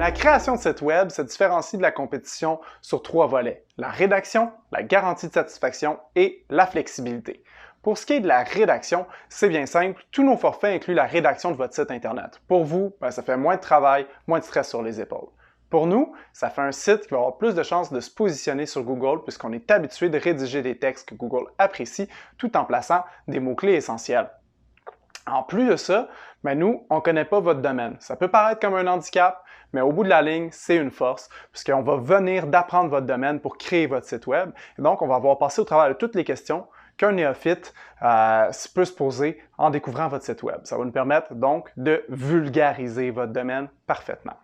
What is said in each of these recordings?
La création de site web se différencie de la compétition sur 3 volets: la rédaction, la garantie de satisfaction et la flexibilité. Pour ce qui est de la rédaction, c'est bien simple, tous nos forfaits incluent la rédaction de votre site Internet. Pour vous, ça fait moins de travail, moins de stress sur les épaules. Pour nous, ça fait un site qui va avoir plus de chances de se positionner sur Google puisqu'on est habitué de rédiger des textes que Google apprécie tout en plaçant des mots-clés essentiels. En plus de ça, nous, on ne connaît pas votre domaine. Ça peut paraître comme un handicap, mais au bout de la ligne, c'est une force, puisqu'on va venir d'apprendre votre domaine pour créer votre site web. Et donc, on va avoir passé au travers de toutes les questions qu'un néophyte peut se poser en découvrant votre site web. Ça va nous permettre donc de vulgariser votre domaine parfaitement.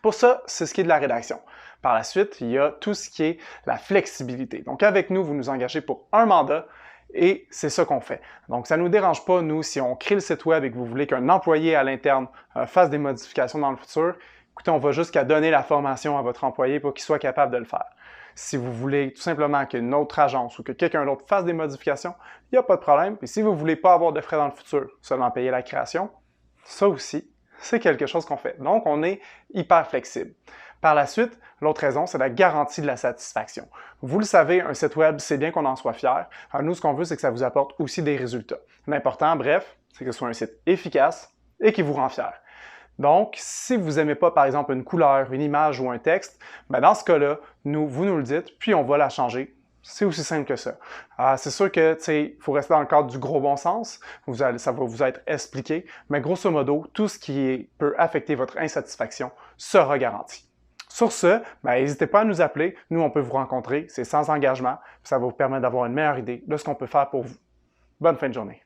Pour ça, c'est ce qui est de la rédaction. Par la suite, il y a tout ce qui est la flexibilité. Donc, avec nous, vous nous engagez pour un mandat et c'est ça qu'on fait. Donc, ça ne nous dérange pas, nous, si on crée le site web et que vous voulez qu'un employé à l'interne fasse des modifications dans le futur, écoutez, on va jusqu'à donner la formation à votre employé pour qu'il soit capable de le faire. Si vous voulez tout simplement qu'une autre agence ou que quelqu'un d'autre fasse des modifications, il n'y a pas de problème. Et si vous ne voulez pas avoir de frais dans le futur, seulement payer la création, ça aussi, c'est quelque chose qu'on fait. Donc, on est hyper flexible. Par la suite, l'autre raison, c'est la garantie de la satisfaction. Vous le savez, un site web, c'est bien qu'on en soit fier. Alors nous, ce qu'on veut, c'est que ça vous apporte aussi des résultats. L'important, bref, c'est que ce soit un site efficace et qui vous rend fier. Donc, si vous n'aimez pas, par exemple, une couleur, une image ou un texte, dans ce cas-là, vous nous le dites, puis on va la changer. C'est aussi simple que ça. C'est sûr que, il faut rester dans le cadre du gros bon sens. Ça va vous être expliqué. Mais grosso modo, tout ce qui peut affecter votre insatisfaction sera garanti. Sur ce, n'hésitez pas à nous appeler. Nous, on peut vous rencontrer. C'est sans engagement. Ça va vous permettre d'avoir une meilleure idée de ce qu'on peut faire pour vous. Bonne fin de journée.